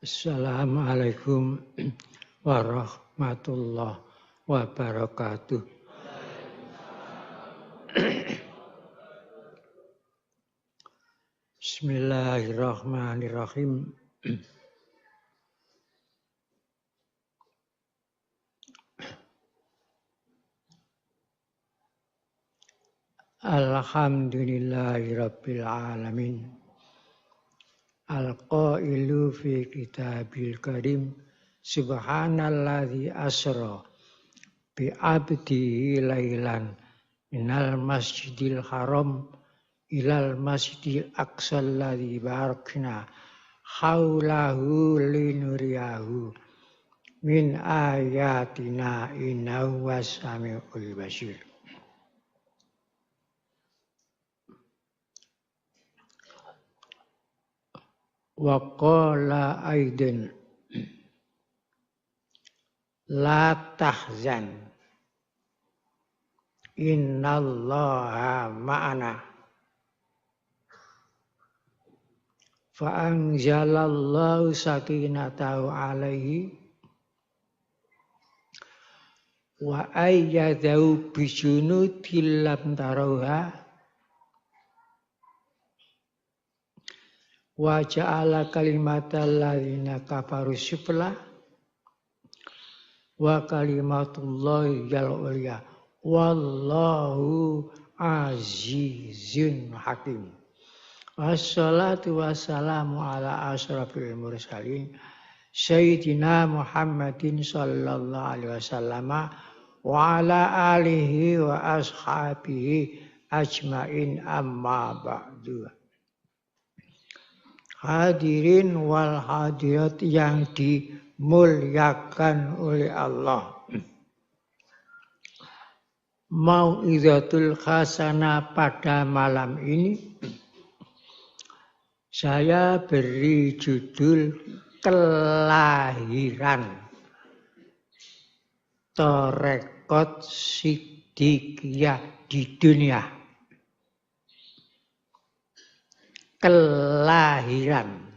Assalamualaikum warahmatullahi wabarakatuh. Bismillahirrahmanirrahim. Alhamdulillahirabbil alamin. Al-qailu fi kitabil karim subhanalladzi asra bi abdihi lailan minal masjidil haram ilal masjidil aqsal ladzi barakna haulahu linuriyahu min ayatina innahu was-sami'ul basir. Wa qala aidan la tahzan innallaha ma'ana fa anzalallahu sakinatahu alaihi wa ayyadahu bijunudin lam tarawha wa ja'ala kalimatal ladzina kafaru sufla wa kalimatullahi al-ulya wallahu azizun hakim. Wassalatu wassalamu ala asrafil mursalin sayyidina Muhammadin sallallahu alaihi wasallam wa ala alihi wa ashabihi ajmain amma ba'du. Hadirin wal hadirat yang dimuliakan oleh Allah. Mau'izatul hasanah pada malam ini saya beri judul kelahiran Tarekat Siddiqiyah di dunia. Kelahiran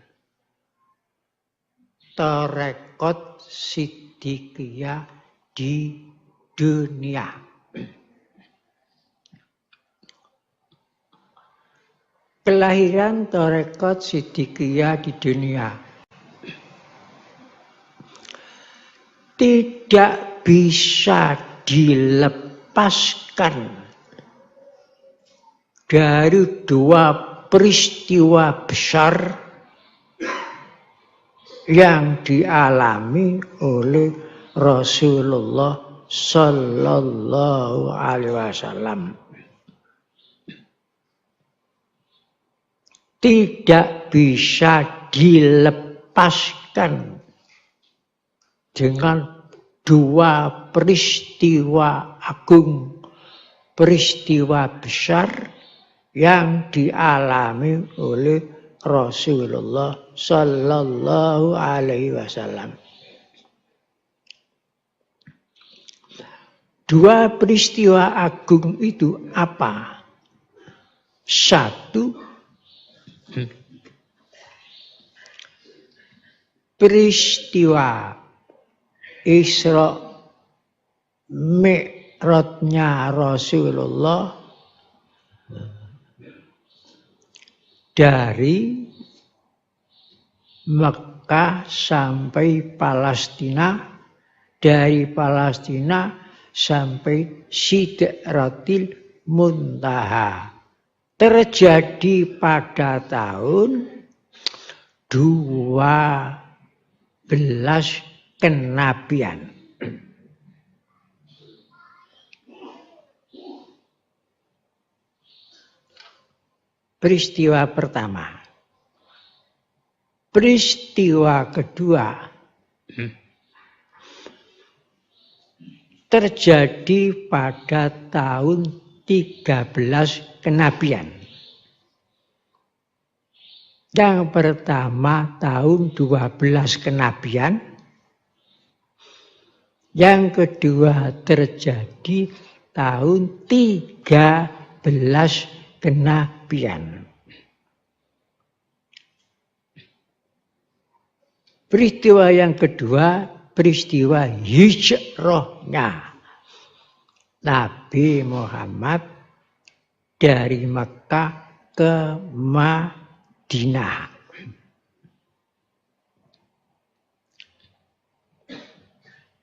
Tarekat Siddiqiyah di dunia. Kelahiran Tarekat Siddiqiyah di dunia tidak bisa dilepaskan dari dua peristiwa besar yang dialami oleh Rasulullah Sallallahu Alaihi Wasallam. Tidak bisa dilepaskan dengan dua peristiwa agung, peristiwa besar yang dialami oleh Rasulullah Sallallahu Alaihi Wasallam. Dua peristiwa agung itu apa? Satu, peristiwa Isra Mi'rajnya Rasulullah dari Mekah sampai Palestina, dari Palestina sampai Sidratil Muntaha. Terjadi pada tahun 12 kenabian. Peristiwa pertama. Peristiwa kedua terjadi pada tahun 13 kenabian. Yang pertama tahun 12 kenabian. Yang kedua terjadi tahun 13 kenabian. Peristiwa yang kedua, peristiwa hijrahnya Nabi Muhammad dari Mekah ke Madinah.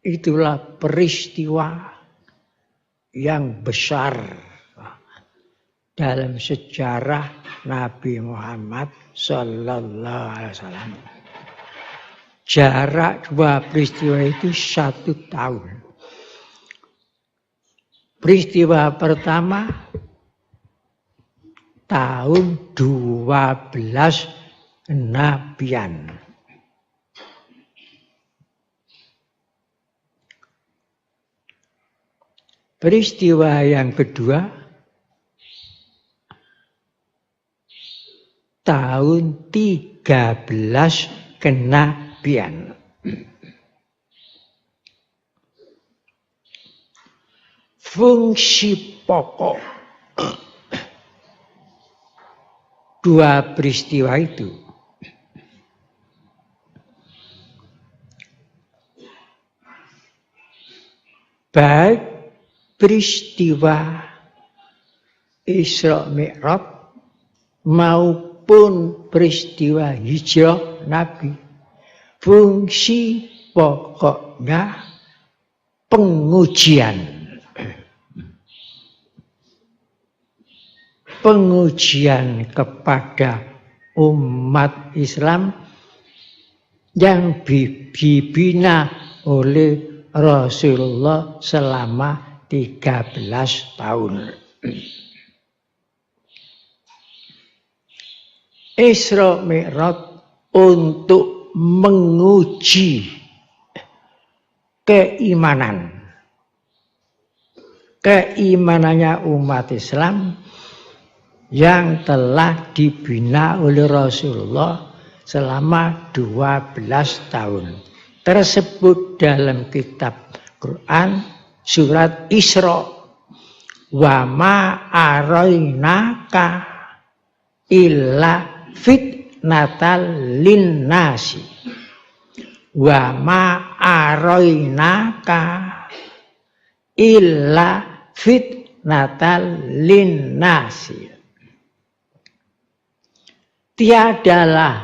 Itulah peristiwa yang besar dalam sejarah Nabi Muhammad Sallallahu Alaihi Wasallam. Jarak dua peristiwa itu 1 tahun. Peristiwa pertama tahun 12 kenabian. Peristiwa yang kedua tahun 13 kenabian. Fungsi pokok dua peristiwa itu baik peristiwa Isra Mi'raj maupun peristiwa hijrah Nabi, fungsi pokoknya pengujian. Pengujian kepada umat Islam yang dibina oleh Rasulullah selama 13 tahun. Isra Mi'raj untuk menguji keimanannya umat Islam yang telah dibina oleh Rasulullah selama 12 tahun. Tersebut dalam kitab Quran surat Isra. Wa ma arainaka illa fitnatal linnasi. Wa ma arainaka illa fitnatal linnasi. Tiadalah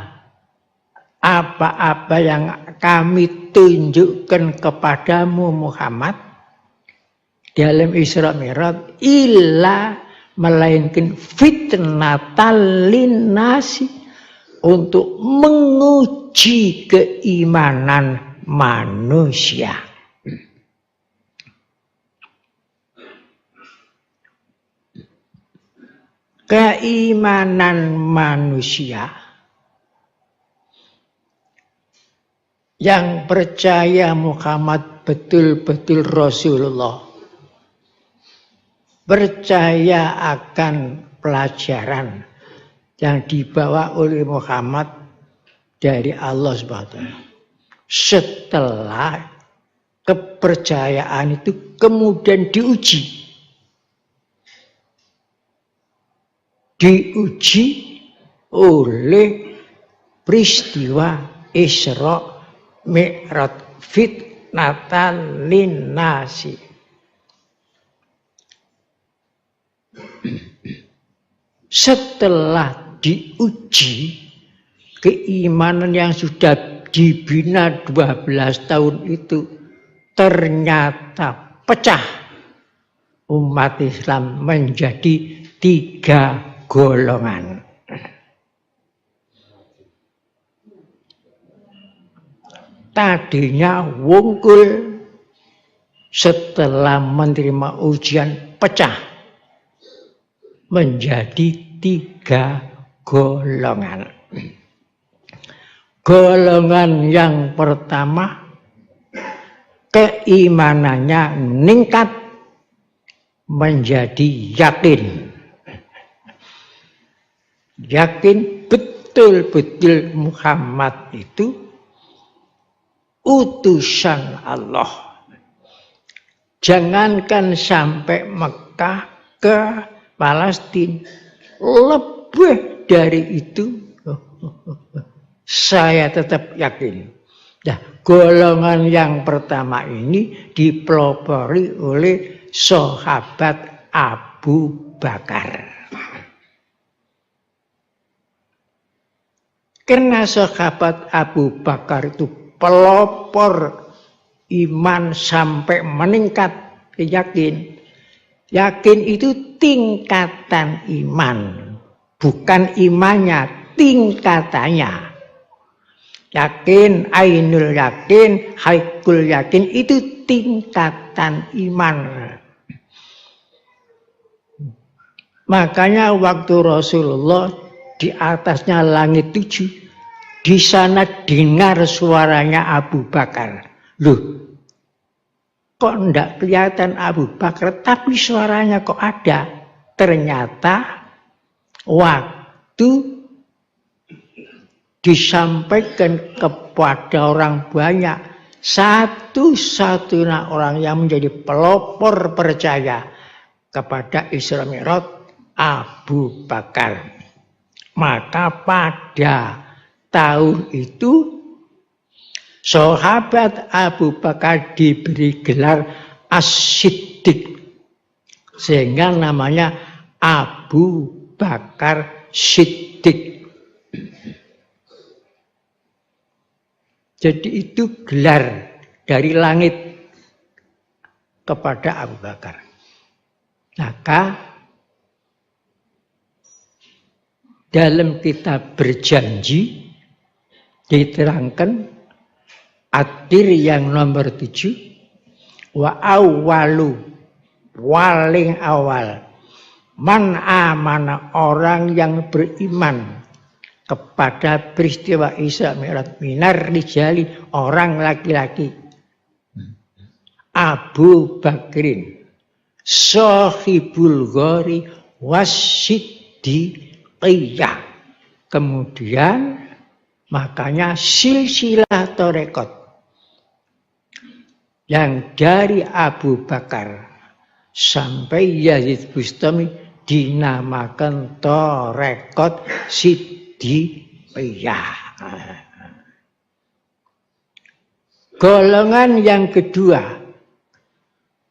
apa-apa yang kami tunjukkan kepadamu Muhammad dalam Isra Mi'raj illa melainkan fitnatal linnasi, untuk menguji keimanan manusia. Keimanan manusia yang percaya Muhammad betul-betul Rasulullah, percaya akan pelajaran yang dibawa oleh Muhammad dari Allah SWT. Setelah kepercayaan itu kemudian diuji oleh peristiwa Isra Mi'raj, fitnatan linnasi. Setelah diuji keimanan yang sudah dibina 12 tahun itu ternyata pecah, umat Islam menjadi 3 golongan. Tadinya wungkul, setelah menerima ujian pecah menjadi 3 golongan. Golongan yang pertama, keimanannya meningkat menjadi yakin. Yakin betul-betul Muhammad itu utusan Allah. Jangankan sampai Mekah ke Palestina, lebih dari itu saya tetap yakin Nah, golongan yang pertama ini dipelopori oleh sahabat Abu Bakar. Karena sahabat Abu Bakar itu pelopor iman sampai meningkat yakin. Yakin itu tingkatan iman, bukan imannya, tingkatannya. Yakin, ainul yakin, haikul yakin itu tingkatan iman. Makanya waktu Rasulullah di atasnya langit 7, di sana dengar suaranya Abu Bakar. Loh, kok enggak kelihatan Abu Bakar, tapi suaranya kok ada. Ternyata waktu disampaikan kepada orang banyak, satu-satunya orang yang menjadi pelopor percaya kepada Isra Mi'raj Abu Bakar. Maka pada tahun itu sahabat Abu Bakar diberi gelar As-Siddiq, sehingga namanya Abu Bakar Siddiq. Jadi itu gelar dari langit kepada Abu Bakar. Maka dalam kitab berjanji diterangkan At-Tir yang nomor 7, wa awwalu, paling awal, man amana, orang yang beriman kepada peristiwa Isra Mi'raj minar rijali, orang laki-laki, Abu Bakrin sahibul ghori wasiddiqiyah. Kemudian makanya silsilah tarekat yang dari Abu Bakar sampai Yazid Bustami dinamakan tarekat Siddiqiyah. Golongan yang kedua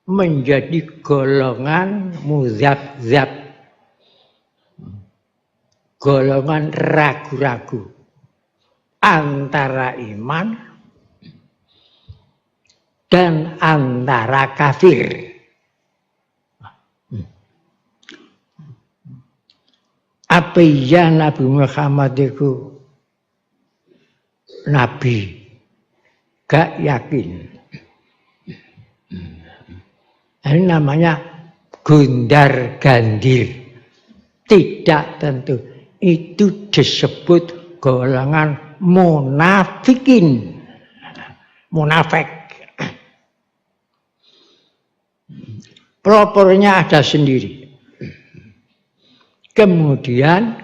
menjadi golongan muzabzab, golongan ragu-ragu antara iman dan antara kafir. Apa ya Nabi Muhammad itu Nabi? Gak yakin. Ini namanya gundar gandir. Tidak tentu. Itu disebut golongan munafikin. Munafik. Propornya ada sendiri. Kemudian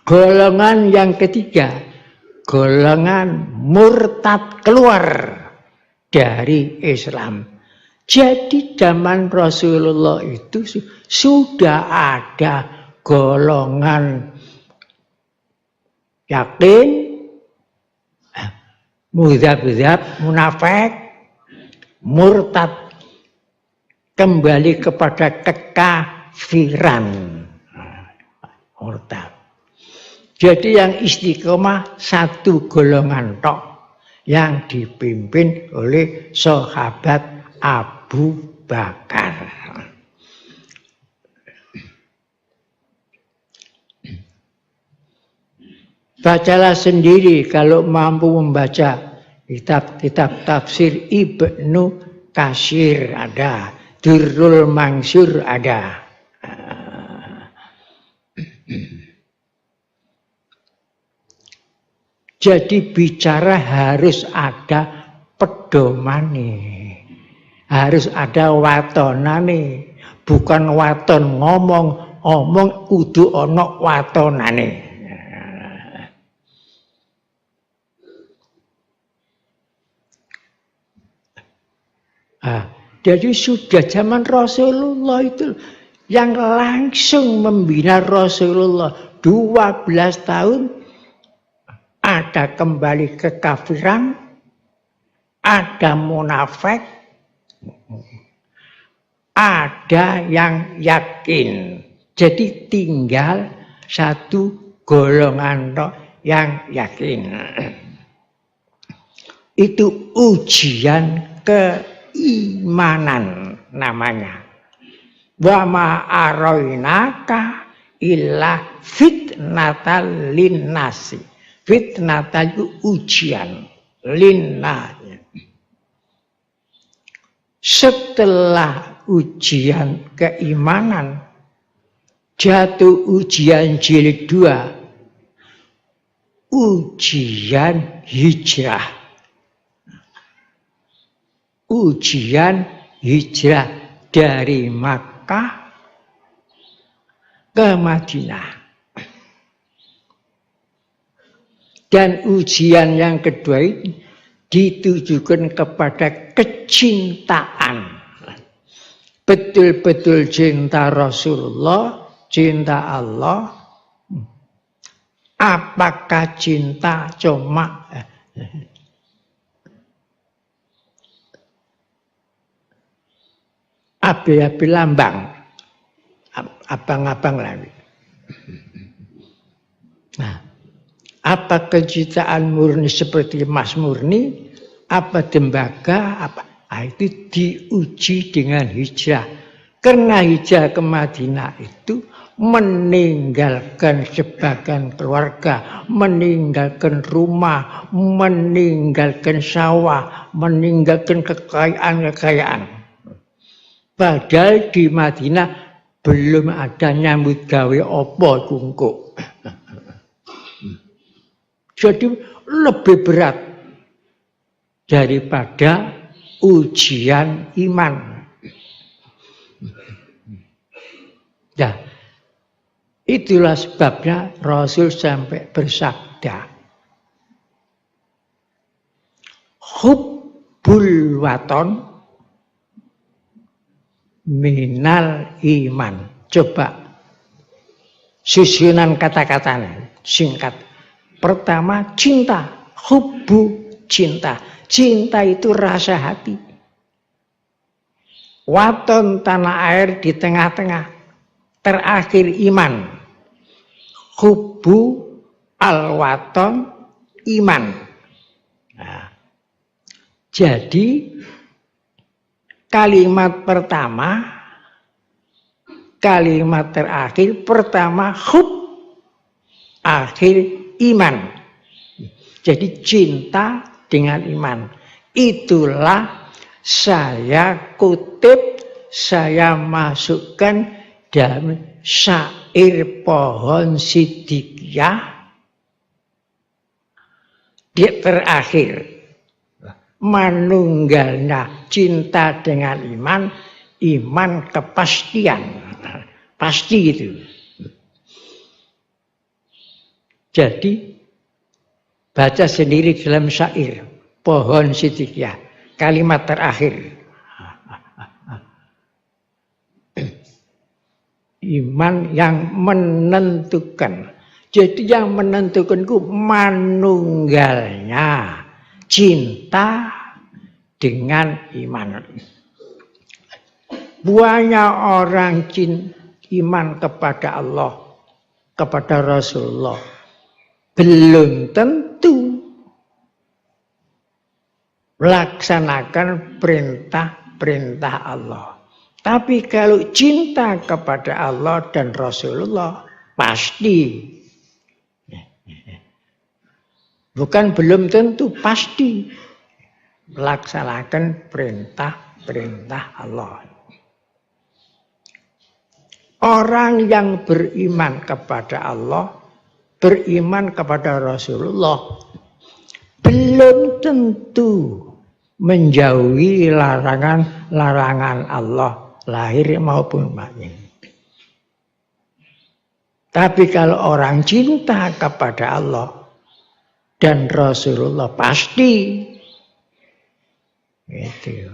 golongan yang ketiga, golongan murtad, keluar dari Islam. Jadi zaman Rasulullah itu sudah ada golongan yakin, muzabzab, munafik, murtad, kembali kepada kekafiran. Murtad. Jadi yang istiqomah satu golongan tok yang dipimpin oleh sahabat Abu Bakar. Bacalah sendiri kalau mampu membaca kitab-kitab tafsir Ibnu Katsir ada, Durrul Mansur ada. Jadi bicara harus ada pedomane. Harus ada watonane, bukan waton ngomong kudu ana watonane. Jadi sudah zaman Rasulullah itu yang langsung membina Rasulullah 12 tahun ada kembali kekafiran, ada munafik, ada yang yakin. Jadi tinggal satu golongan yang yakin. Itu ujian keimanan namanya. Wa ma arainaka illa fitnatal linnasi. Fitnatal itu ujian linnasi. Setelah ujian keimanan jatuh ujian jilid 2, ujian hijrah. Ujian hijrah dari Makkah ke Madinah. Dan ujian yang kedua ini ditujukan kepada kecintaan. Betul-betul cinta Rasulullah, cinta Allah. Apakah cinta cuma api-api lambang, abang-abang lagi. Nah, apa kecintaan murni seperti Mas Murni, apa tembaga, apa? Nah, itu diuji dengan hijrah. Karena hijrah ke Madinah itu meninggalkan sebagian keluarga, meninggalkan rumah, meninggalkan sawah, meninggalkan kekayaan-kekayaan. Padahal di Madinah belum ada nyambut gawe apa kungkuk. Jadi lebih berat daripada ujian iman. Nah, itulah sebabnya Rasul sampai bersabda, hubbul waton minal iman. Coba susunan kata-katanya singkat. Pertama cinta, hubbu cinta. Cinta itu rasa hati. Waton tanah air di tengah-tengah. Terakhir iman. Hubbu al-waton iman. Nah, jadi kalimat pertama, kalimat terakhir, pertama hub, akhir iman. Jadi cinta dengan iman. Itulah saya kutip, saya masukkan dalam syair pohon Siddiqiyah di terakhir. Manunggalnya cinta dengan iman, iman kepastian. Pasti itu. Jadi baca sendiri dalam syair pohon Siddiqiyah, kalimat terakhir. Iman yang menentukan. Jadi yang menentukan itu manunggalnya cinta dengan iman. Banyak orang iman kepada Allah, kepada Rasulullah, belum tentu melaksanakan perintah-perintah Allah. Tapi kalau cinta kepada Allah dan Rasulullah, pasti. Bukan belum tentu, pasti melaksanakan perintah-perintah Allah. Orang yang beriman kepada Allah, beriman kepada Rasulullah, belum tentu menjauhi larangan-larangan Allah, lahir maupun batin. Tapi kalau orang cinta kepada Allah dan Rasulullah, pasti itu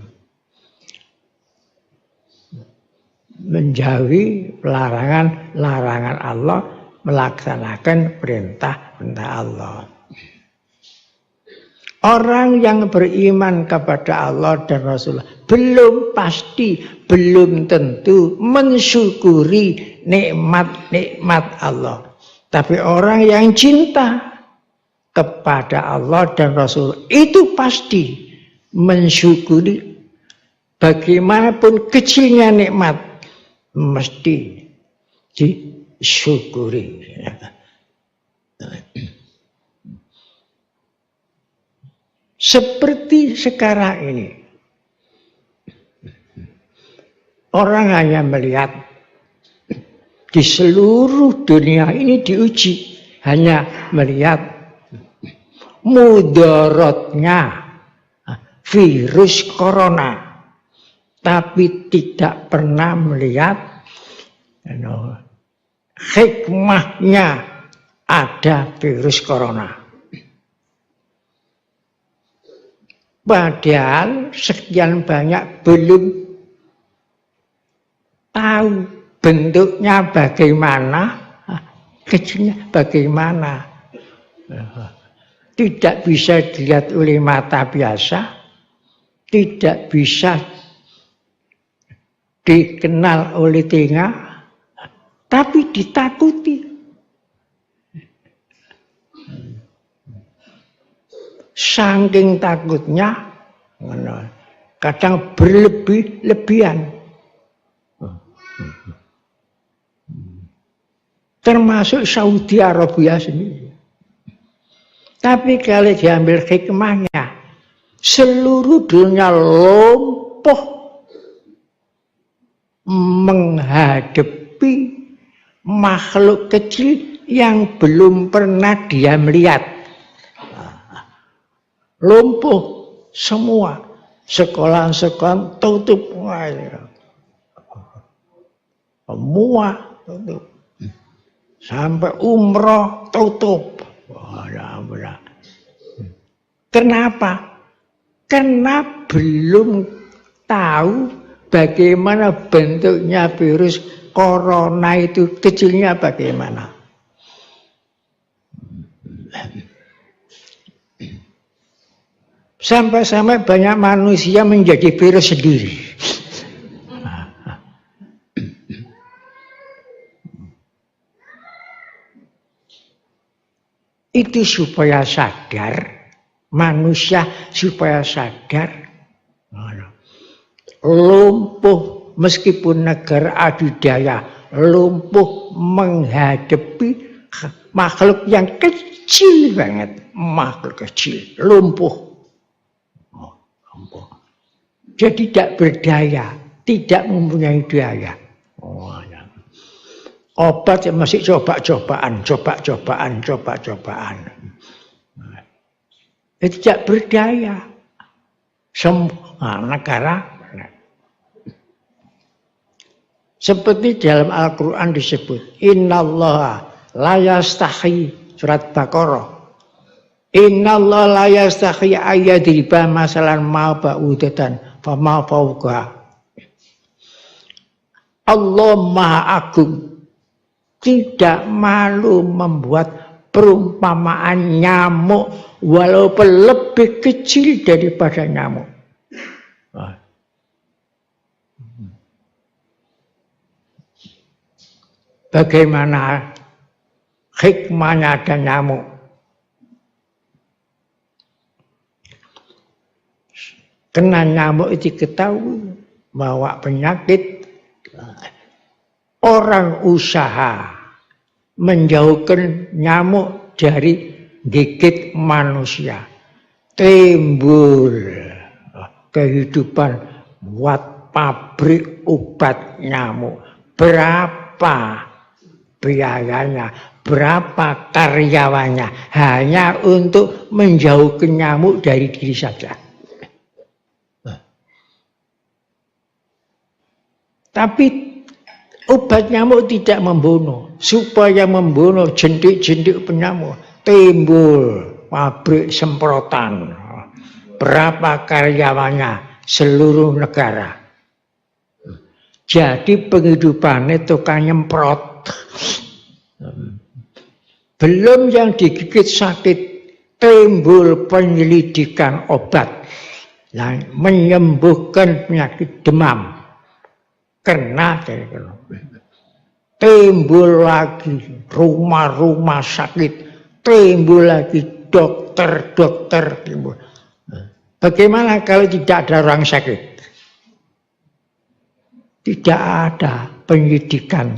menjauhi larangan-larangan Allah, melaksanakan perintah-perintah Allah. Orang yang beriman kepada Allah dan Rasulullah belum pasti, belum tentu mensyukuri nikmat-nikmat Allah. Tapi orang yang cinta kepada Allah dan Rasul itu pasti mensyukuri bagaimanapun kecilnya nikmat mesti disyukuri. Seperti sekarang ini, orang hanya melihat di seluruh dunia ini diuji, hanya melihat mudaratnya virus corona, tapi tidak pernah melihat hikmahnya ada virus corona. Padahal sekian banyak belum tahu bentuknya bagaimana, kecilnya bagaimana. Tidak bisa dilihat oleh mata biasa, tidak bisa dikenal oleh telinga, tapi ditakuti. Saking takutnya, kadang berlebih-lebihan. Termasuk Saudi Arabia sendiri. Tapi kalau diambil hikmahnya, seluruh dunia lumpuh menghadapi makhluk kecil yang belum pernah dia melihat. Lumpuh semua, sekolah-sekolah tutup, semua tutup, sampai umroh tutup. Kenapa? Karena belum tahu bagaimana bentuknya virus corona itu, kecilnya bagaimana. Sampai-sampai banyak manusia menjadi virus sendiri. Itu supaya sadar, manusia supaya sadar, lumpuh meskipun negara adidaya, lumpuh menghadapi makhluk yang kecil banget, makhluk kecil, lumpuh. Jadi tidak berdaya, tidak mempunyai daya. Obat masih coba-cobaan. Tidak berdaya. Semua negara. Seperti dalam Al-Quran disebut, Innallaha la yastahi, surat Baqarah. Innallaha la yastahi ayyadriba masalan ma ba'udatan fama fawqa. Allah Maha Agung, tidak malu membuat perumpamaan nyamuk walaupun lebih kecil daripada nyamuk. Bagaimana hikmahnya ada nyamuk? Kena nyamuk itu diketahui bawa penyakit. Orang usaha menjauhkan nyamuk dari gigit manusia. Timbul kehidupan buat pabrik obat nyamuk. Berapa biayanya, berapa karyawannya hanya untuk menjauhkan nyamuk dari diri saja. Tapi obat nyamuk tidak membunuh. Supaya membunuh jentik-jentik penyamuk, timbul pabrik semprotan. Berapa karyawannya? Seluruh negara. Jadi penghidupannya tukang nyemprot. Belum yang digigit sakit, timbul penyelidikan obat yang menyembuhkan penyakit demam. Kena, timbul lagi rumah-rumah sakit, timbul lagi dokter-dokter timbul. Bagaimana kalau tidak ada orang sakit? Tidak ada penyidikan,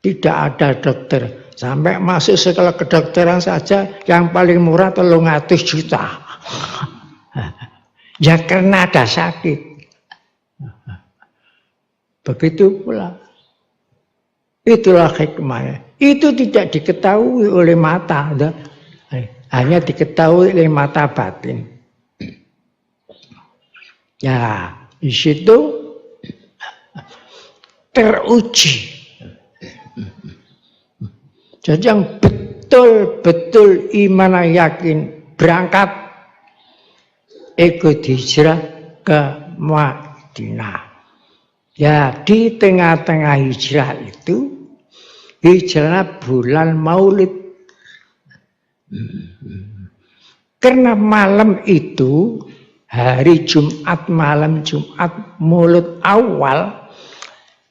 tidak ada dokter. Sampai masuk sekolah kedokteran saja yang paling murah 300 juta. Ya karena ada sakit. Begitu pula. Itulah hikmahnya. Itu tidak diketahui oleh mata. Hanya diketahui oleh mata batin. Ya, di situ teruji. Jadi yang betul-betul iman yakin berangkat ikut hijrah ke Madinah. Ya, di tengah-tengah hijrah itu, hijrah bulan Maulid. Karena malam itu, hari Jumat, malam Jumat, Maulid awal,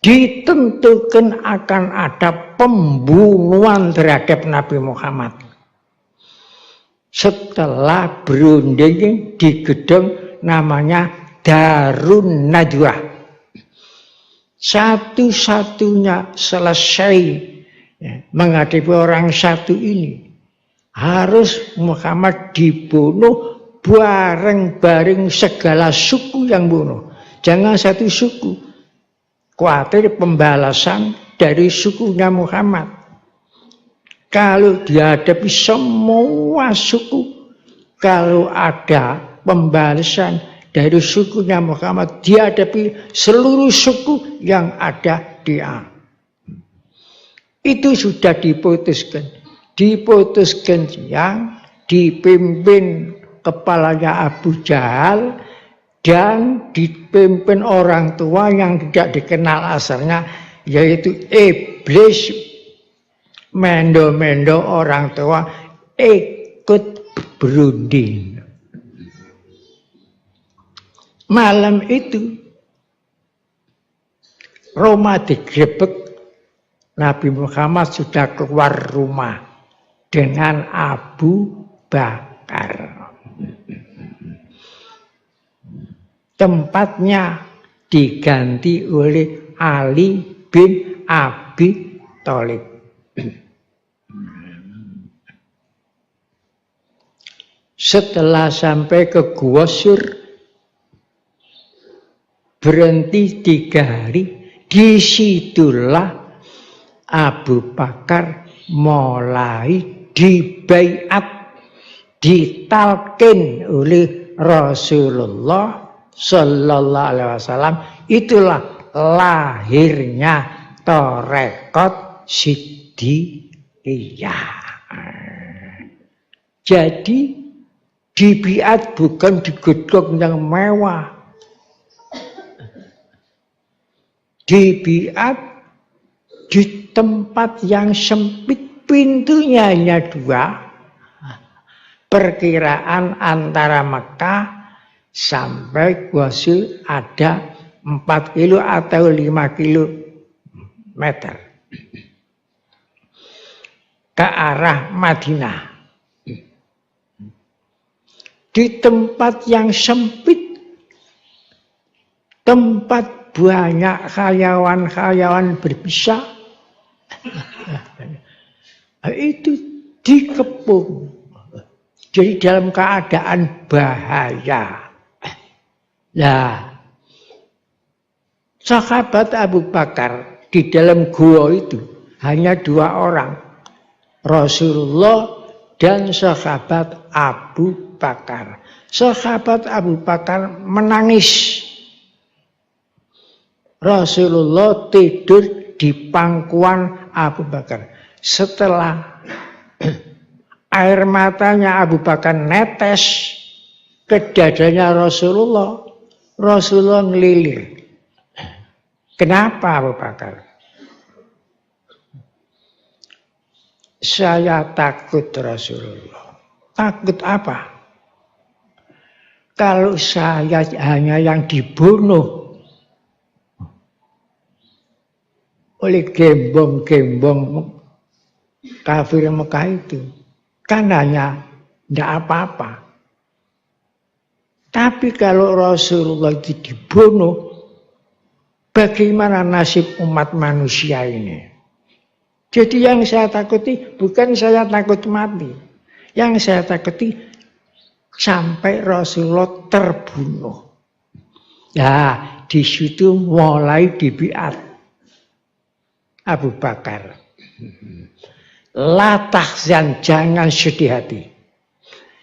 ditentukan akan ada pembunuhan terhadap Nabi Muhammad. Setelah berunding di gedung namanya Darun Najwa. Satu-satunya selesai menghadapi orang satu ini. Harus Muhammad dibunuh bareng-bareng segala suku yang bunuh. Jangan satu suku. Khawatir pembalasan dari sukunya Muhammad. Kalau dihadapi semua suku, kalau ada pembalasan dari sukunya Muhammad, dihadapi seluruh suku yang ada dia. Itu sudah diputuskan. Diputuskan yang dipimpin kepalanya Abu Jahal dan dipimpin orang tua yang tidak dikenal asalnya, yaitu iblis. Mendo-mendo orang tua ikut berunding. Malam itu Roma digrebek, Nabi Muhammad sudah keluar rumah dengan Abu Bakar. Tempatnya diganti oleh Ali bin Abi Thalib. Setelah sampai ke Gua Sur, berhenti 3 hari, disitulah Abu Bakar mulai dibaiat, ditalkin oleh Rasulullah Sallallahu Alaihi Wasallam. Itulah lahirnya Tarekat Siddiqiyah. Jadi dibiat bukan di gedung yang mewah. Dibiat di tempat yang sempit, pintunya hanya 2. Perkiraan antara Mekah sampai Gua Sur ada 4 kilo atau 5 kilometer ke arah Madinah. Di tempat yang sempit, tempat banyak khayawan-khayawan berbisa, itu dikepung. Jadi dalam keadaan bahaya. Nah, sahabat Abu Bakar di dalam gua itu hanya 2 orang, Rasulullah dan sahabat Abu Bakar. Sahabat Abu Bakar menangis. Rasulullah tidur di pangkuan Abu Bakar. Setelah air matanya Abu Bakar netes ke dadanya Rasulullah, Rasulullah ngelilir. Kenapa Abu Bakar? Saya takut Rasulullah. Takut apa? Kalau saya hanya yang dibunuh oleh gembong-gembong kafir Mekah itu, kan hanya tidak apa-apa. Tapi kalau Rasulullah itu dibunuh, bagaimana nasib umat manusia ini? Jadi yang saya takuti bukan saya takut mati. Yang saya takuti sampai Rasulullah terbunuh. Ya, di situ mulai dibiat Abu Bakar. La tahzan, jangan sedih hati.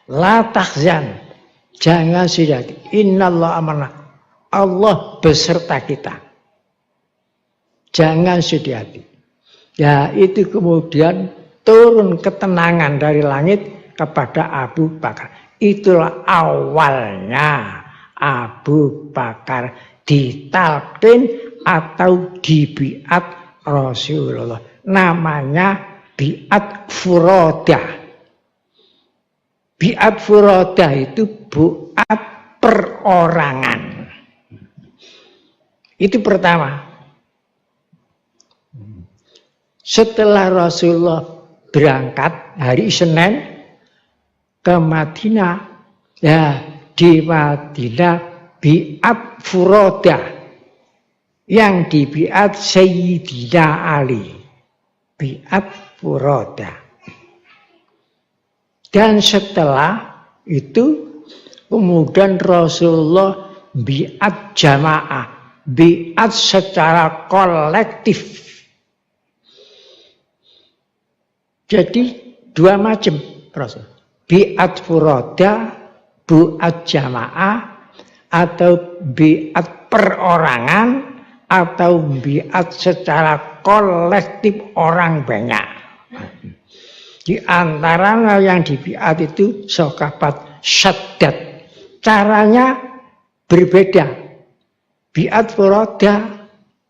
La tahzan, jangan sedih hati. Innallah amanah. Allah beserta kita. Jangan sedih hati. Ya, itu kemudian turun ketenangan dari langit kepada Abu Bakar. Itulah awalnya Abu Bakar ditalqin atau dibiat Rasulullah. Namanya biat furodah. Biat furodah itu biat perorangan. Itu pertama. Setelah Rasulullah berangkat hari Senin ke Madinah, ya di Madinah biat furodah yang dibiat Sayyidina Ali, biat furodah. Dan setelah itu kemudian Rasulullah biat jamaah, biat secara kolektif. Jadi dua macam Rasul. Biat furoda, biat jamaah, atau biat perorangan, atau biat secara kolektif orang banyak. Di antara yang dibiat itu sahabat Syaddad. Caranya berbeda. Biat furoda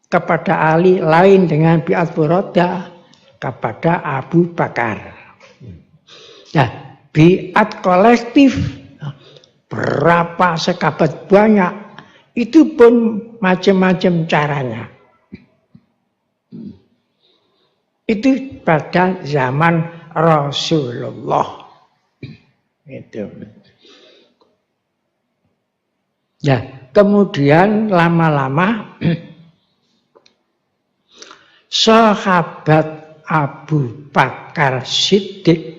kepada Ali lain dengan biat furoda kepada Abu Bakar. Nah, biat kolektif berapa sekabat banyak itu pun macam-macam caranya. Itu pada zaman Rasulullah. Itu. Nah, kemudian lama-lama sahabat Abu Bakar Siddiq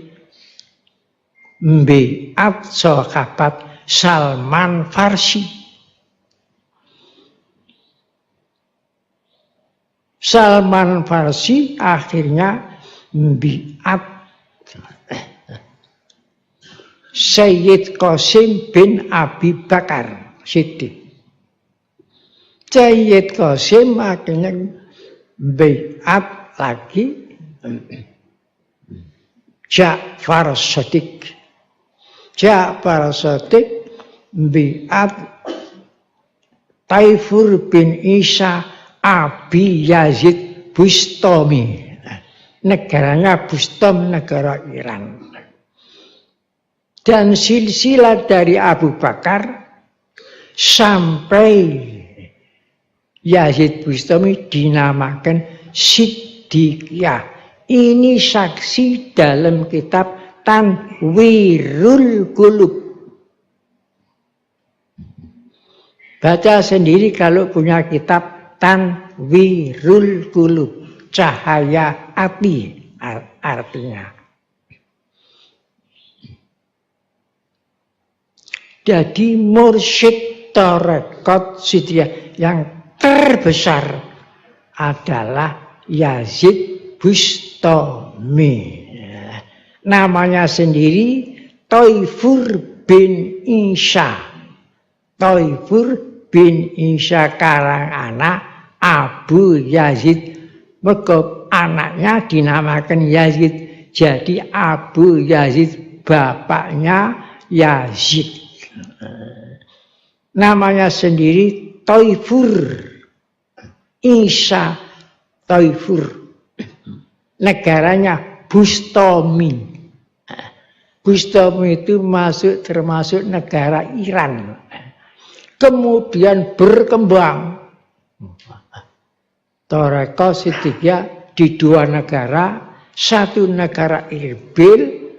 biat sahabat Salman Farsi. Salman Farsi akhirnya biat Sayyid Qasim bin Abi Bakar Siddiq. Sayyid Qasim akhirnya biat lagi Ja'far Shadiq. Ja'far Shadiq biat Taifur bin Isa Abi Yazid Bustami. Negaranya Bustam, negara Iran. Dan silsilah dari Abu Bakar sampai Yazid Bustami dinamakan Siddiqiyah. Ini saksi dalam kitab Tanwirul Qulub. Baca sendiri kalau punya kitab Tanwirul Qulub. Cahaya hati artinya. Jadi mursyid tarekat Siddiqiyah yang terbesar adalah Yazid Bustami. Namanya sendiri Taifur bin Isa. Taifur bin Isa karang anak Abu Yazid. Mergo anaknya dinamakan Yazid. Jadi Abu Yazid bapaknya Yazid. Namanya sendiri Taifur Isa Taifur. Negaranya Bustami. Bustami itu termasuk negara Iran. Kemudian berkembang. Thariqah Siddiqiyah di dua negara. Satu negara Erbil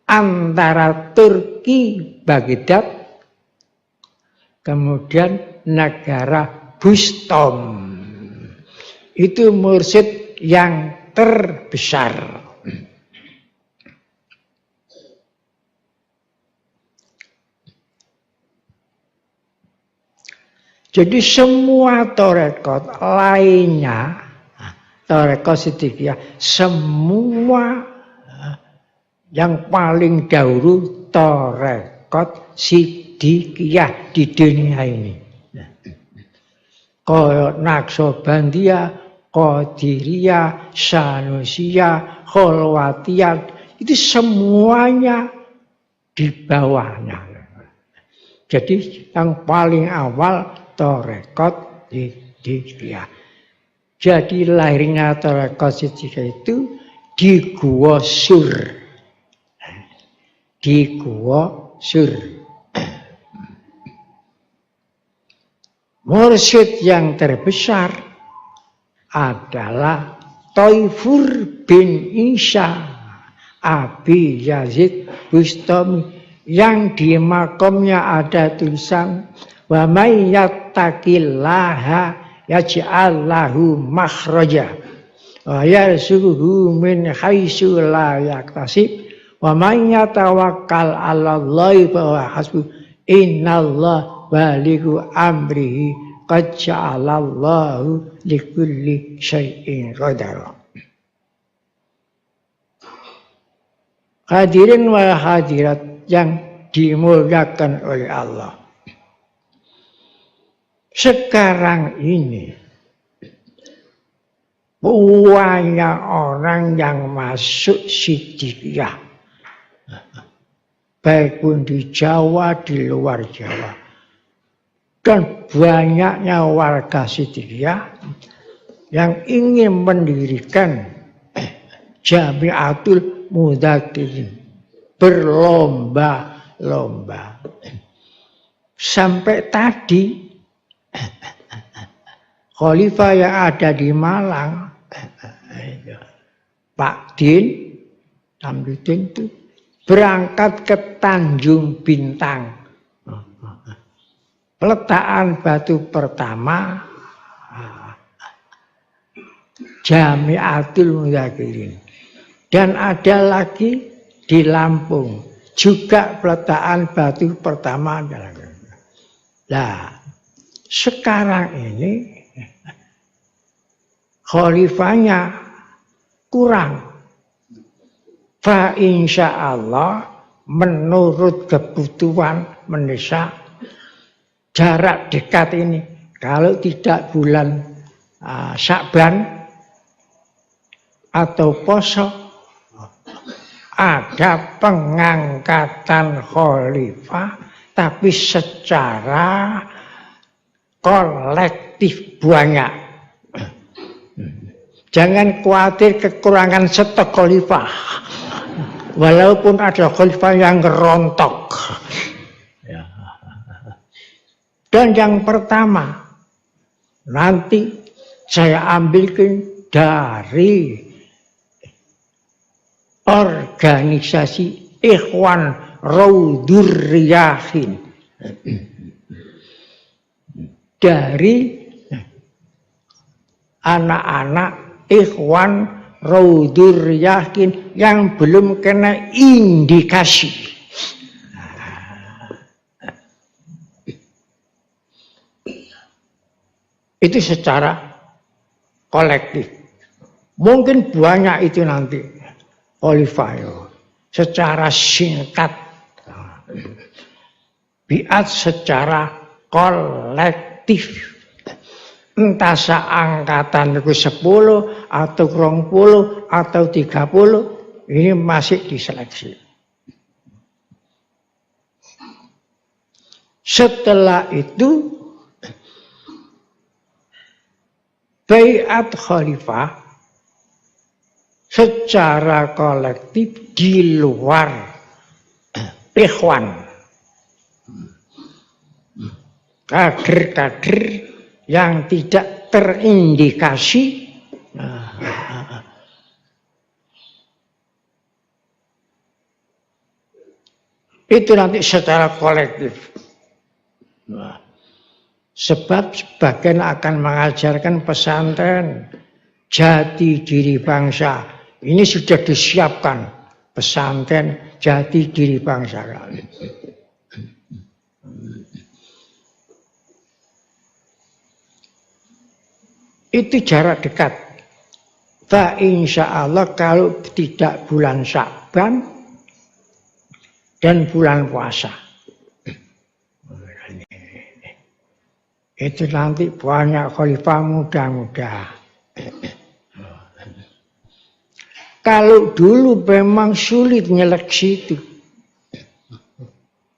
antara Turki Baghdad, kemudian negara Bustam. Itu mursyid yang terbesar. Jadi semua thariqat lainnya, thariqah Siddiqiyah, semua yang paling dahulu thariqat Siddiqiyah di dunia ini. Kayak Naqsabandiyah, Qadiriyah, Sanusiyah, Kholwatiyah, itu semuanya di bawahnya. Jadi yang paling awal thariqat Siddiqiyah. Jadi lahirnya thariqat Siddiqiyah itu di Gua Sur. Di Gua Sur. Mursyid yang terbesar adalah Taifur bin Isa Abi Yazid Bustami, yang di makomnya ada tulisan wa may yattaqillaha yaj'al lahu makhraja wa yarzuqhu min haitsu la yahtasib wa may yatawakkal 'alallahi fa huwa hasbuh innallaha balighu amrihi qad ja'alallahu likulli syai'in qadara. Hadirin wal hadirat yang dimuliakan oleh Allah. Sekarang ini banyak orang yang masuk Siddiqiyah, baik pun di Jawa, di luar Jawa, dan banyaknya warga Siddiqiyah yang ingin mendirikan Jamiatul Mudzakirin, berlomba-lomba. Sampai tadi khalifah yang ada di Malang, Pak Din Tamdudin itu berangkat ke Tanjung Bintang. Peletakan batu pertama Jamiatul Mudzakirin. Dan ada lagi di Lampung juga peletakan batu pertama. Nah, sekarang ini khalifahnya kurang. Fa insyaallah menurut kebutuhan mendesak jarak dekat ini, kalau tidak bulan Sya'ban atau poso, ada pengangkatan khalifah tapi secara kolektif banyak. Jangan khawatir kekurangan stok khalifah, walaupun ada khalifah yang rontok. Dan yang pertama nanti saya ambilkan dari organisasi Ikhwan Raudhur Riyaahin, dari anak-anak Ikhwan Raudhur Riyaahin yang belum kena indikasi. Itu secara kolektif. Mungkin banyak itu nanti khalifah secara singkat, biat secara kolektif, entah seangkatan itu 10 atau 20 atau 30, ini masih diseleksi. Setelah itu baiat khalifah secara kolektif di luar ikhwan, kader-kader yang tidak terindikasi itu nanti secara kolektif. Sebab sebagian akan mengajarkan pesantren jati diri bangsa. Ini sudah disiapkan pesantren jati diri bangsa. Itu jarak dekat. Fa insya Allah kalau tidak bulan Sya'ban dan bulan puasa. Itu nanti banyak khalifah muda-muda. Kalau dulu memang sulit nyeleksi itu.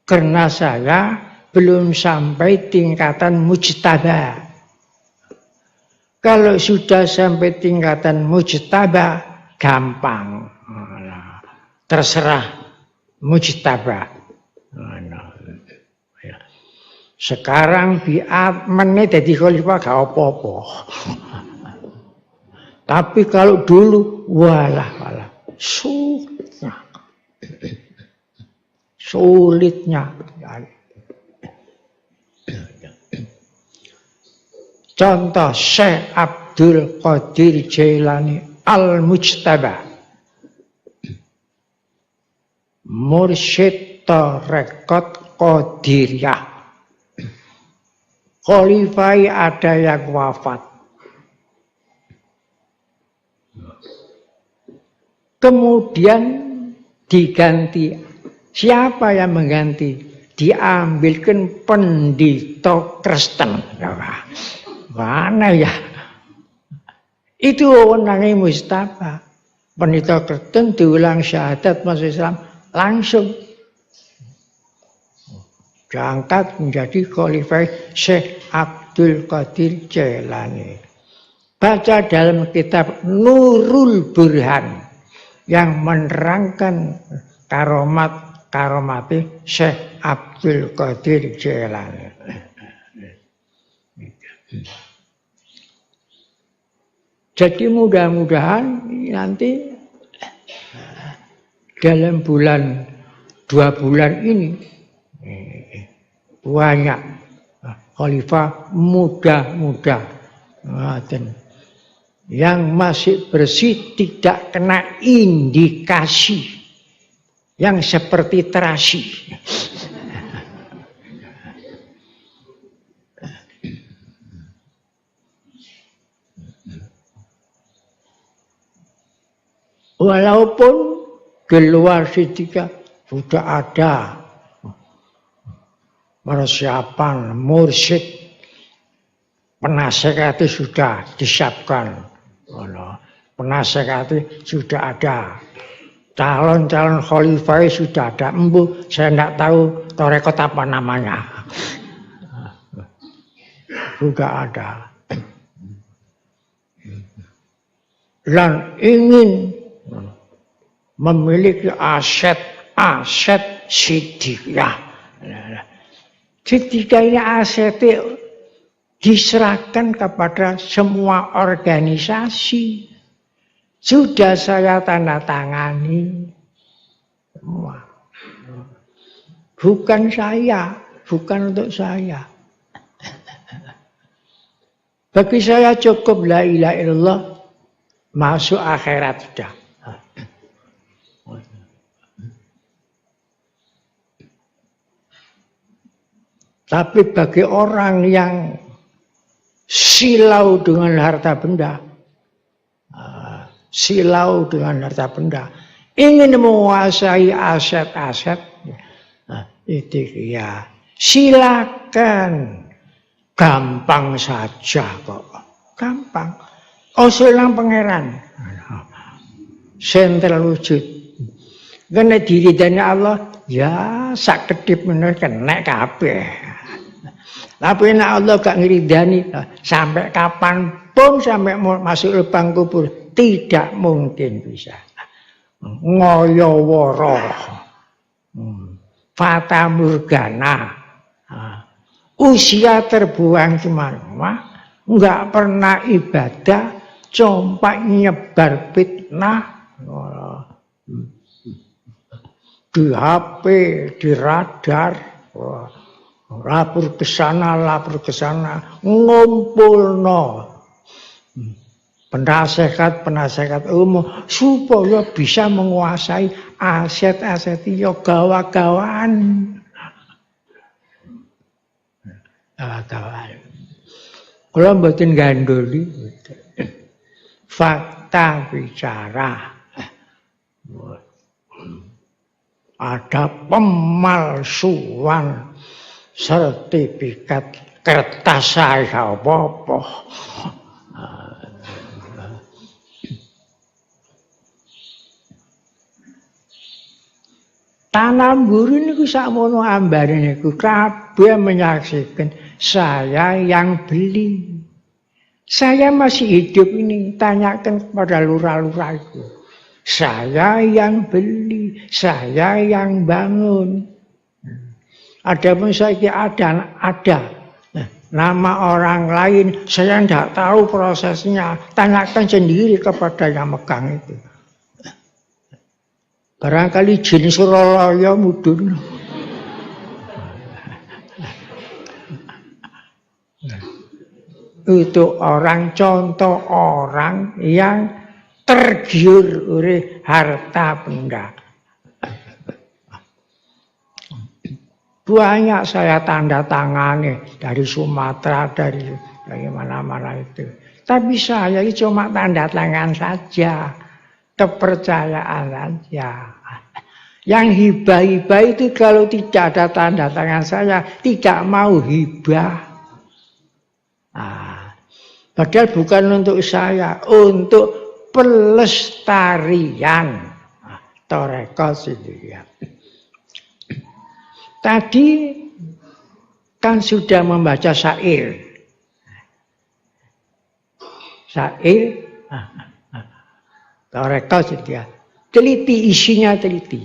Karena saya belum sampai tingkatan mujtaba. Kalau sudah sampai tingkatan mujtaba, gampang. Terserah mujtaba. Sekarang biat menit jadi khalifah gak apa-apa. Tapi kalau dulu, walah, sulitnya. Contoh Syekh Abdul Qadir Jailani Al-Mujtaba, Mursyid Tarekat Qadiriyah. Khalifah ada yang wafat. Kemudian diganti. Siapa yang mengganti? Diambilkan Pendito Kristen. Mana ya? Itu wewenangnya Mustafa. Pendito Kristen diulang syahadat masuk Islam langsung diangkat menjadi khalifah Syekh Abdul Qadir Jailani. Baca dalam kitab Nurul Burhan yang menerangkan karomat Syekh Abdul Qadir Jailani. Jadi mudah-mudahan nanti dalam 2 bulan ini banyak khalifah muda-muda yang masih bersih, tidak kena indikasi yang seperti terasi. Walaupun di luar Sidika sudah ada persiapan mursyid, penasehat itu sudah disiapkan, penasehat itu sudah ada, calon-calon khalifah sudah ada. Saya tidak tahu tarekat apa namanya, sudah ada. Dan ingin memiliki aset siddiqiyah. Siddiqiyah ini asetnya diserahkan kepada semua organisasi. Sudah saya tanda tangani semua. Bukan saya, bukan untuk saya. Bagi saya cukup la ilaha illallah, masuk akhirat sudah. Tapi bagi orang yang silau dengan harta benda, ingin menguasai aset-aset, itu ya silakan, gampang saja kok, gampang. Selang pangeran, sentral wujud, karena diridani Allah, ya sak kedip menurut kena kabeh. Tapi nek Allah gak ngiridani sampai kapanpun, sampai masuk lubang kubur tidak mungkin bisa. Ngoyo woro. fata morgana. Usia terbuang kemana-mana, nggak pernah ibadah, compak nyebar fitnah, di HP, di radar, lapor ke sana, ngumpulno penasehat umum supaya bisa menguasai aset-aset yo gawa-gawaan. Kalau mboten gandoli fakta bicara. Ada pemalsuan sertifikat kertas saya apa-apa. Tanam guru niku sakmono ambane niku kabeh menyaksikan saya yang beli. Saya masih hidup ini, tanyakan kepada lurah-lurah itu. Saya yang beli, saya yang bangun. Adapun saya ada. Nama orang lain, saya tidak tahu prosesnya. Tanyakan sendiri kepada yang megang itu. Barangkali jin Suralaya mudun. Itu contoh orang yang tergiur oleh harta benda. Banyak saya tanda tangani dari Sumatera, dari mana-mana itu. Tapi saya cuma tanda tangan saja. Kepercayaan saja. Yang hibah-hibah itu kalau tidak ada tanda tangan saya, tidak mau hibah. Padahal bukan untuk saya, untuk pelestarian tarekat itu ya. Tadi kan sudah membaca syair. Tarekat itu ya. Teliti isinya, teliti.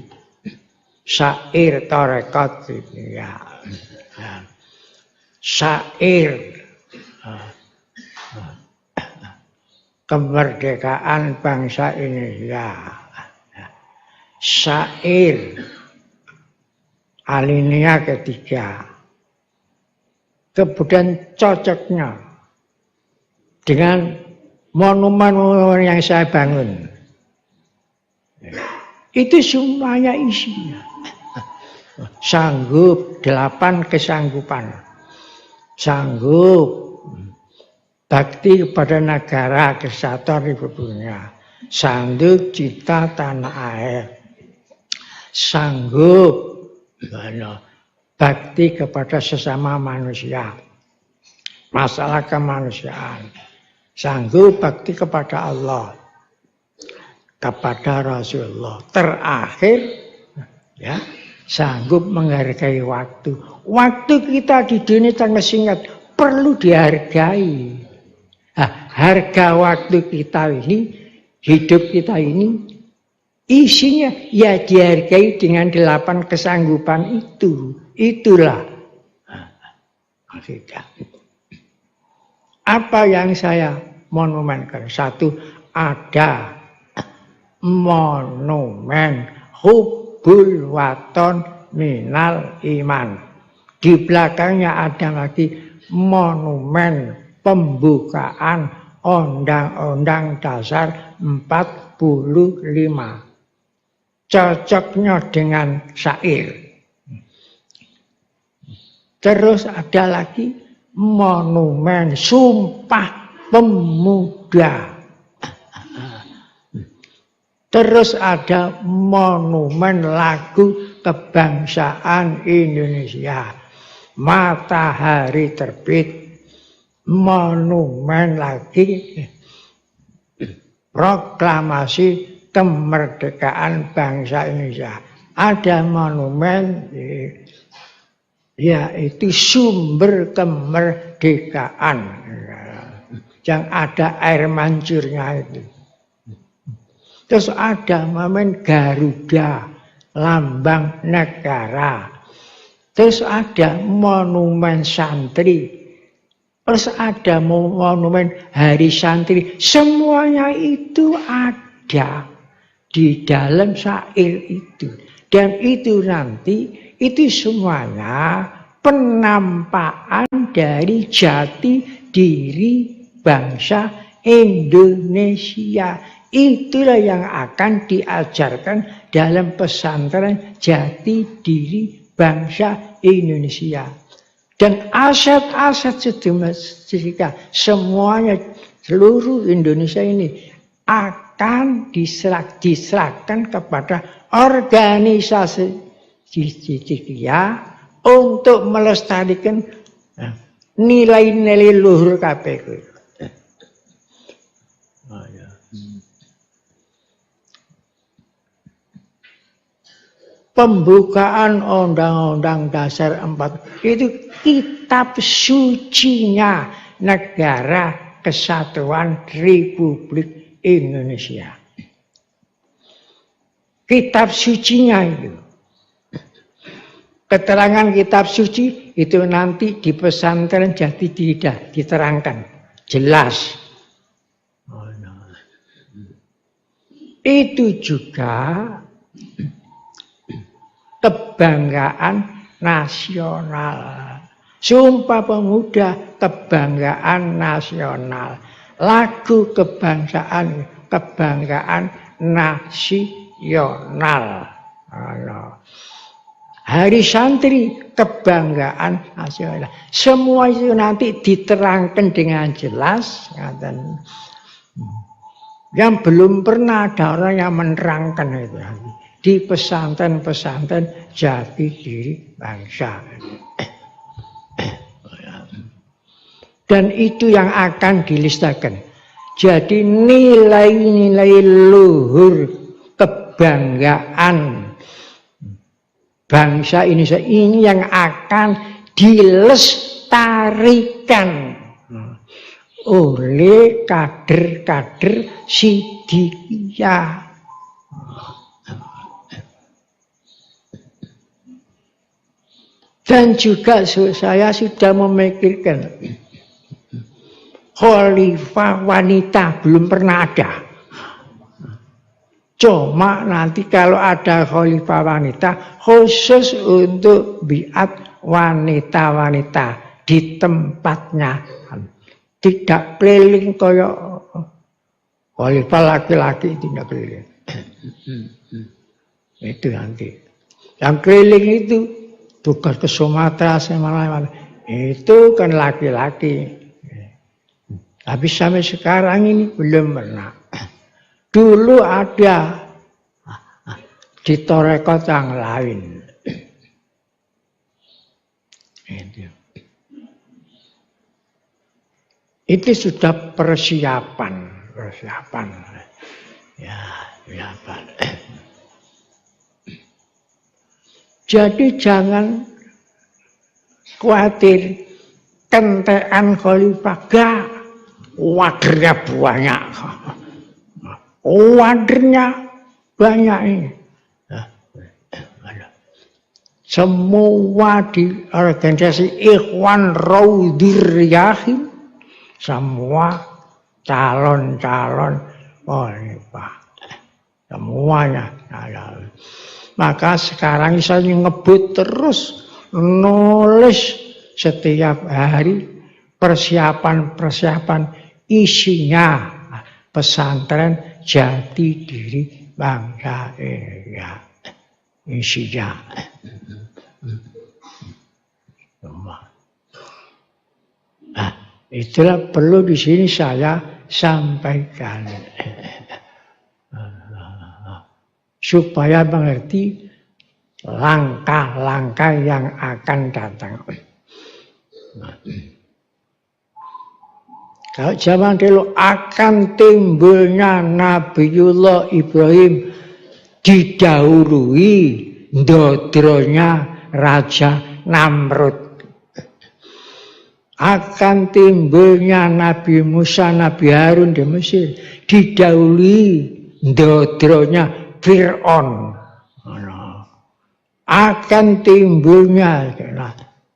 Syair tarekat itu ya. Syair kemerdekaan bangsa Indonesia. Syair alinea ketiga. Kemudian cocoknya dengan monumen-monumen yang saya bangun. Itu semuanya isinya. Sanggup 8 kesanggupan. Sanggup bakti kepada negara, kesatuan Republiknya. Sanggup cita tanah air. Sanggup bakti kepada sesama manusia. Masalah kemanusiaan. Sanggup bakti kepada Allah. Kepada Rasulullah. Terakhir, ya, sanggup menghargai waktu. Waktu kita di dunia sangat singkat, perlu dihargai. Harga waktu kita ini, hidup kita ini, isinya ya dihargai dengan 8 kesanggupan itu. Itulah. Apa yang saya monumenkan? Satu, ada monumen hubbul waton minal iman. Di belakangnya ada lagi monumen pembukaan Undang-Undang Dasar 45. Cocoknya dengan syair. Terus ada lagi monumen Sumpah Pemuda. Terus ada monumen lagu kebangsaan Indonesia. Matahari terbit. Monumen lagi proklamasi kemerdekaan bangsa Indonesia. Ada monumen yaitu sumber kemerdekaan. Yang ada air mancurnya itu. Terus ada monumen Garuda, lambang negara. terus ada monumen santri, terus ada monumen hari santri. Semuanya itu ada di dalam syair itu. Dan itu nanti, itu semuanya penampakan dari jati diri bangsa Indonesia. Itulah yang akan diajarkan dalam pesantren jati diri bangsa Indonesia. Dan aset-aset sedemikian semuanya seluruh Indonesia ini akan diserahkan kepada organisasi dia untuk melestarikan nilai-nilai luhur KPK. Pembukaan Undang-Undang Dasar 4 itu kitab sucinya Negara Kesatuan Republik Indonesia. Kitab sucinya itu. Keterangan kitab suci itu nanti di pesantren jati diri diterangkan. Jelas. Itu juga kebanggaan nasional. Sumpah Pemuda kebanggaan nasional. Lagu kebangsaan kebanggaan nasional. Hari santri kebanggaan nasional. Semua itu nanti diterangkan dengan jelas. Yang belum pernah ada orang yang menerangkan itu. Di pesantren-pesantren jati diri bangsa. Dan itu yang akan dilistakan. Jadi nilai-nilai luhur kebanggaan bangsa Indonesia ini yang akan dilestarikan oleh kader-kader Sidikiyah. Dan juga saya sudah memikirkan khalifah wanita belum pernah ada. Cuma nanti kalau ada khalifah wanita khusus untuk biat wanita-wanita di tempatnya. Tidak keliling kayak khalifah laki-laki tidak keliling. Itu nanti. Yang keliling itu tugas ke Sumatera semana-mana. Itu kan laki-laki. Tapi sampai sekarang ini belum pernah. Dulu ada di torekot yang lain. Itu sudah persiapan. Ya, persiapan. Jadi jangan khawatir kentekan khalifah. Gak, wadernya banyak. Wadernya banyak ini. Semua di organisasi Ikhwan Raudir-Yahin, semua calon-calon khalifah. Semuanya. Maka sekarang saya ngebut terus nulis setiap hari persiapan-persiapan isinya pesantren jati diri bangsa Indonesia. Isinya. Nah, itulah perlu di sini saya sampaikan. Supaya mengerti langkah-langkah yang akan datang. Kalau zaman dulu akan timbulnya Nabiullah Ibrahim didahului ndodronya Raja Namrud. Akan timbulnya Nabi Musa, Nabi Harun di Mesir didahului ndodronya Fir'aun. akan timbulnya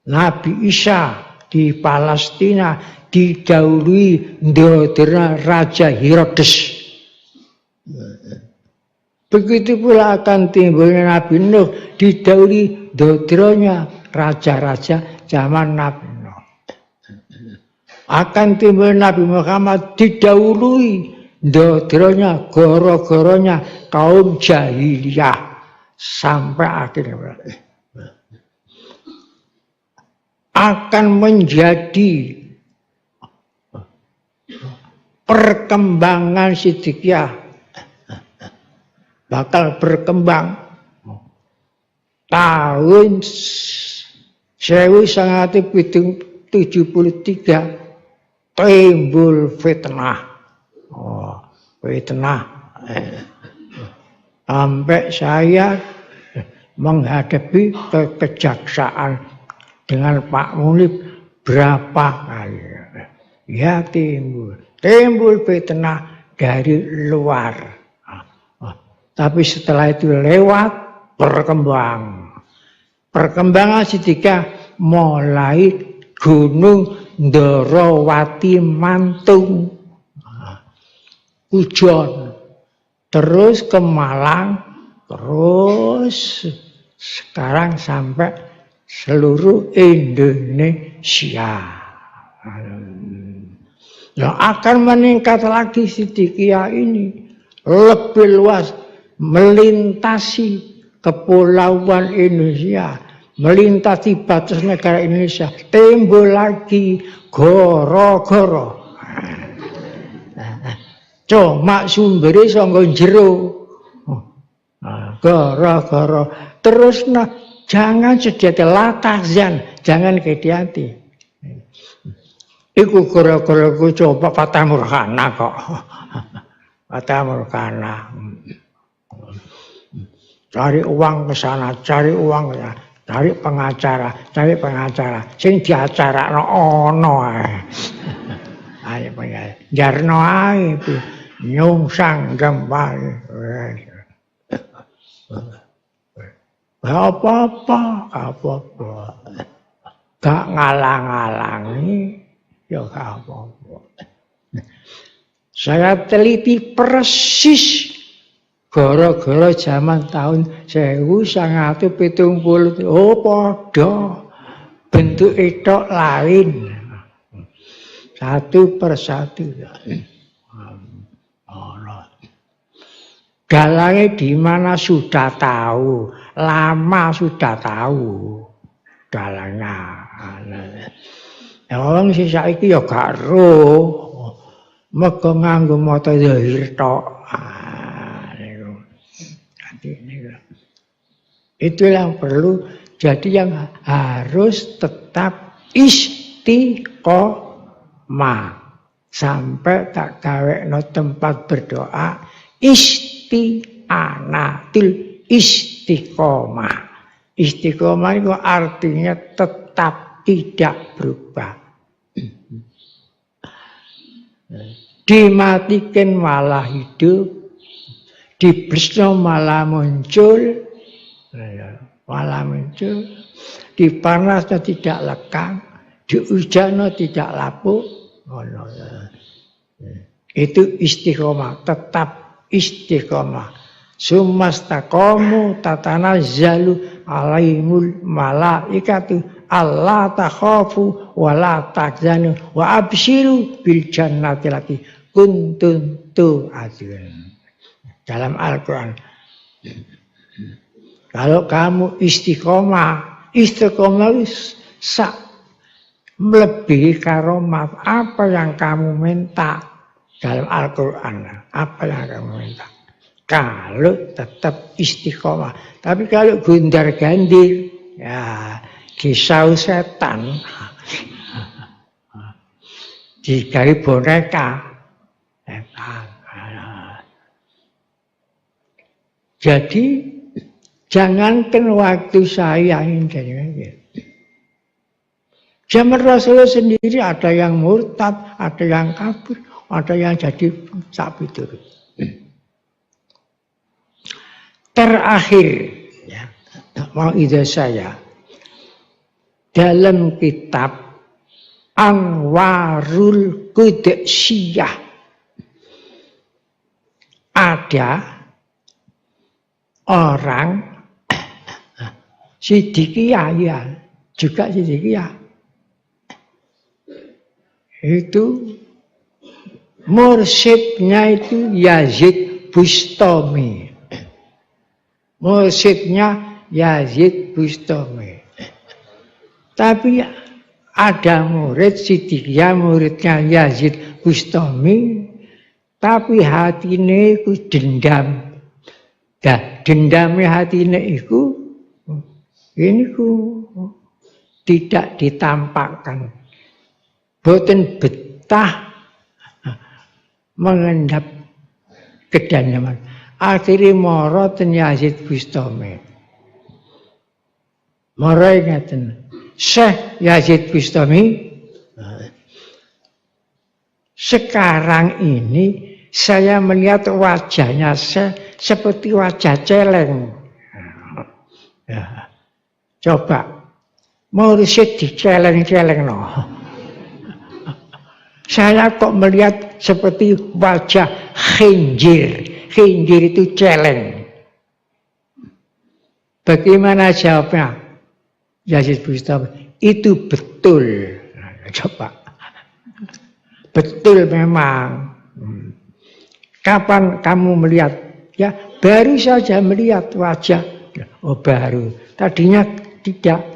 Nabi Isa di Palestina didahului ndodera Raja Herodes. Begitu pula akan timbulnya Nabi Nuh didahului ndoderanya raja-raja zaman Nabi Nuh. Akan timbul Nabi Muhammad didahului ndoderanya goro-goronya kaum jahiliyah sampai akhirnya akan menjadi perkembangan Siddiqiyah, bakal berkembang tahun 1973 timbul fitnah. Fitnah sampai saya menghadapi kekejaksaan dengan Pak Munib berapa kali. Ya timbul fitnah dari luar. Tapi setelah itu lewat perkembangan Siddiqiyah mulai Gunung Ndorowati Mantung, Pujon, terus ke Malang, terus sekarang sampai seluruh Indonesia. Yang akan meningkat lagi Siddiqiyah ini lebih luas, melintasi kepulauan Indonesia, melintasi batas negara Indonesia, timbul lagi goro-goro. Cuma sumbernya sangka jero. Goro-goro. Terus jangan sejati latazan, jangan hati-hati. Iku goro-goro ku coba Fatah Morgana kok. Fatah Morgana. Cari uang ke sana, cari uang ke sana. Cari pengacara. Sing diacarakno ono ae. Ayo pengacara. Jarno ae nyungsang gembal. Apa-apa. Gak ngalang-alangi, ya gak apa-apa. Saya teliti persis gara-gara zaman tahun 1970. Oh, padha. Bentuk itu lain. Satu persatu. Dalangnya di mana sudah tahu, lama sudah tahu dalangnya. Orang sih saiki ya gak roh, mergo nganggo mata zahir tok. Itu yang perlu. Jadi yang harus tetap istiqomah sampai tak gawekno tempat berdoa isti'anatil istiqomah. Istiqomah itu artinya tetap tidak berubah. Dimatikan malah hidup, diblesno malah muncul, dipanasnya tidak lekang, dihujannya tidak lapuk. Itu istiqomah, tetap istiqomah. Sumastaqamu tatanazzalu alaihimul malaikatu alla takhafu wa la tahzanu wa abshiru bil jannati lati kuntum tu'adun. Dalam Al-Quran, kalau kamu istiqomah melebihi karomat. Apa yang kamu minta dalam Al-Quran? Apa yang kamu minta? Kalau tetap istiqomah. Tapi kalau gundar-gandir, ya kisau setan, digawe boneka, setan. Jadi jangankan waktu saya ini. Zaman Rasulullah sendiri ada yang murtad, ada yang kafir, ada yang jadi sapi turun. Terakhir, ya, mauidhah saya dalam kitab Anwarul Qudsiyah ada orang Siddiqiyah ya, juga Siddiqiyah itu mursyidnya itu Yazid Bustami. Mursyidnya Yazid Bustami. Tapi ada murid Siddiqiyah, muridnya Yazid Bustami, tapi hatine iku dendam. Dah dendamnya hatine iku ini ku tidak ditampakkan. Boten betah mengendap kedanyaman. Akhirnya mara ten Yazid Bustami. Mara ngaten. Syekh Yazid Bustami, sekarang ini saya melihat wajahnya seperti wajah celeng. Ya. Coba, mursyid diceleng-celeng no. Saya kok melihat seperti wajah khinjir. Khinjir itu celeng. Bagaimana jawabnya? Yazid Bustami, itu betul. Coba. Betul memang. Kapan kamu melihat? Ya, baru saja melihat wajah. Oh, baru. Tadinya tidak.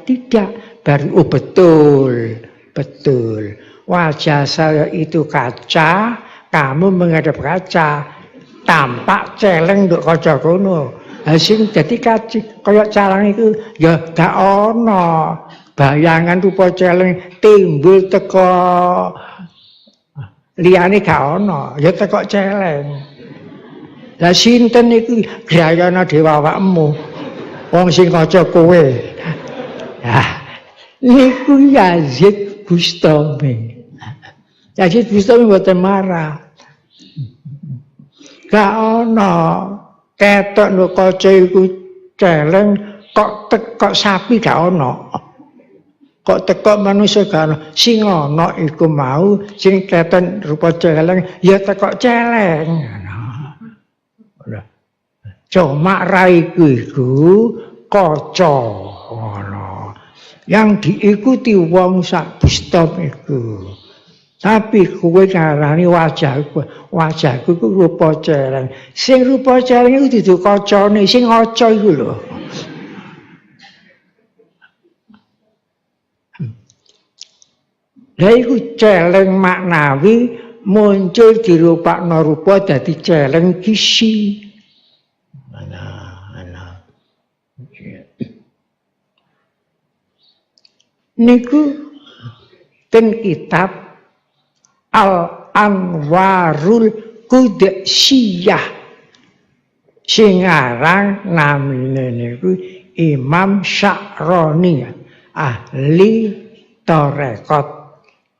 Baru, oh betul. Betul. Wajah saya itu kaca, kamu menghadap kaca. Tampak celeng nduk kaca kono. Hasil jadi kaci kayak calang itu ya gak ono bayangan rupa celeng timbul teko liyane gak ono ya teko celeng. Lah sinten iku grayana dewa awakmu wong sing kaca kowe. Nah niku Yazid Bustami. Yazid Bustami mboten marah. Gak ono ketok lho kaca iku celeng kok sapi gak ono. Kok teko manusia gak ono. Sing ono iku mau sing keton rupa celeng ya teko celeng. Cuma raiku iku kaca ngono. Yang diikuti wong sak Bustami iku. Tapi kowe ngarani wajahku ku rupa celeng. Sing rupa celeng iku dudu kacane, sing kaca iku lho. Lah iku celeng maknawi muncul dirupakno rupa dadi celeng gisi. Ana. Niku ten kitab Al-Anwarul Qudsiyah sing aran namine niku Imam Sya'rani, ahli tarekat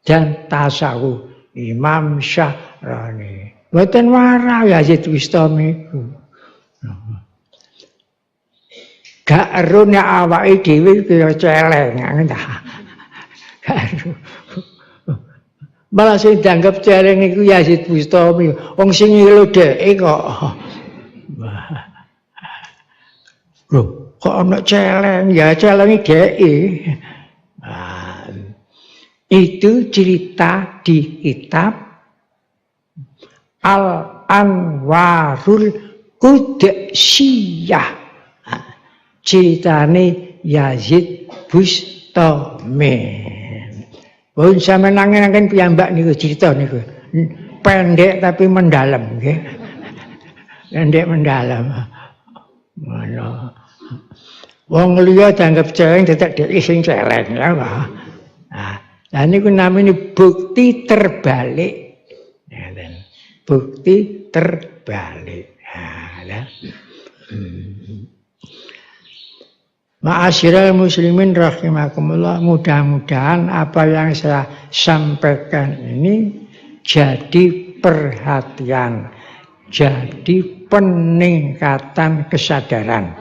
dan tasawuf. Imam Sya'rani mboten marah Yazid Bustami iku. Gak ero nek awake dhewe kaya celeng ta. Gak malah sing dianggap celeng iku Yazid Bustami. Wong sing ngilo dheke kok. Loh, kok ana celeng? Ya celenge dheke. Itu cerita di kitab Al-Anwarul Qudsiyah. Ceritane Yazid Bustami. Pun sampeyan nangen-nangen piyambak niku cerita niku. Pendek tapi mendalam nggih. Pendek mendalam. Ngono. Wong liya dianggap celeng dadak dhek sing celeng ya, Pak. Nah, lah niku namine bukti terbalik. Ngeten. Bukti terbalik. Nah, Ma'asyiral muslimin rahimakumullah, mudah-mudahan apa yang saya sampaikan ini jadi perhatian, jadi peningkatan kesadaran.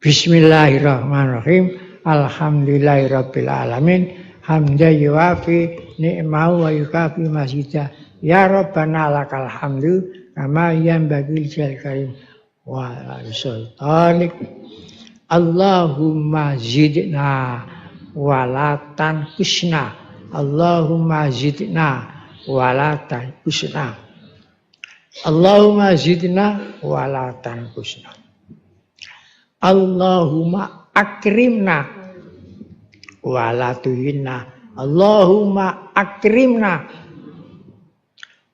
Bismillahirrahmanirrahim. Alhamdulillahirabbil alamin. Hamdan yuwafi ni'mahu wa yukafi mazidah. Ya Rabbana lakal hamdu kama yanbaghi liljalalikal karim wa sultanik. Allahumma zidna walatan kusna. Allahumma zidna walatan kusna. Allahumma zidna walatan kusna. Allahumma akrimna walatuhinna. Allahumma akrimna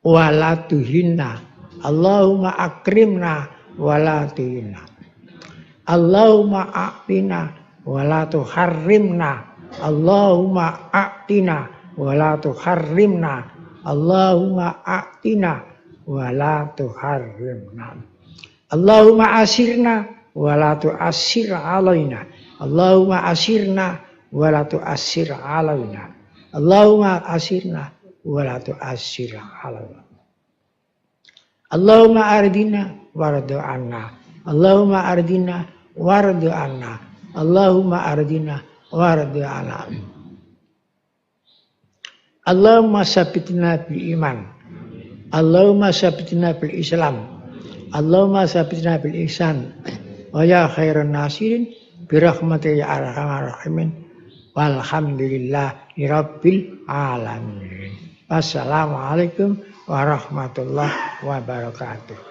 walatuhinna. Allahumma akrimna walatuhinna. Allahumma a'tina walatuharrimna. Allahumma a'tina walatuharrimna. Allahumma a'tina walatuharrimna. Allahumma asirna walatu'assir alaina. Allahumma asirna walatu'assir alaina. Allahumma asirna walatu'assir alaina. Allahumma ardina wardu anna. Allahumma ardina wardu anna. Allahumma ardina wardu anna. Allahumma sabbitna bil iman. Allahumma sabbitna bil Islam. Allahumma sabbitna bil ihsan. Wa ya khairan nasirin birahmatika ya arhamar rahimin. Walhamdulillahi rabbil alamin. Wassalamualaikum warahmatullahi wabarakatuh.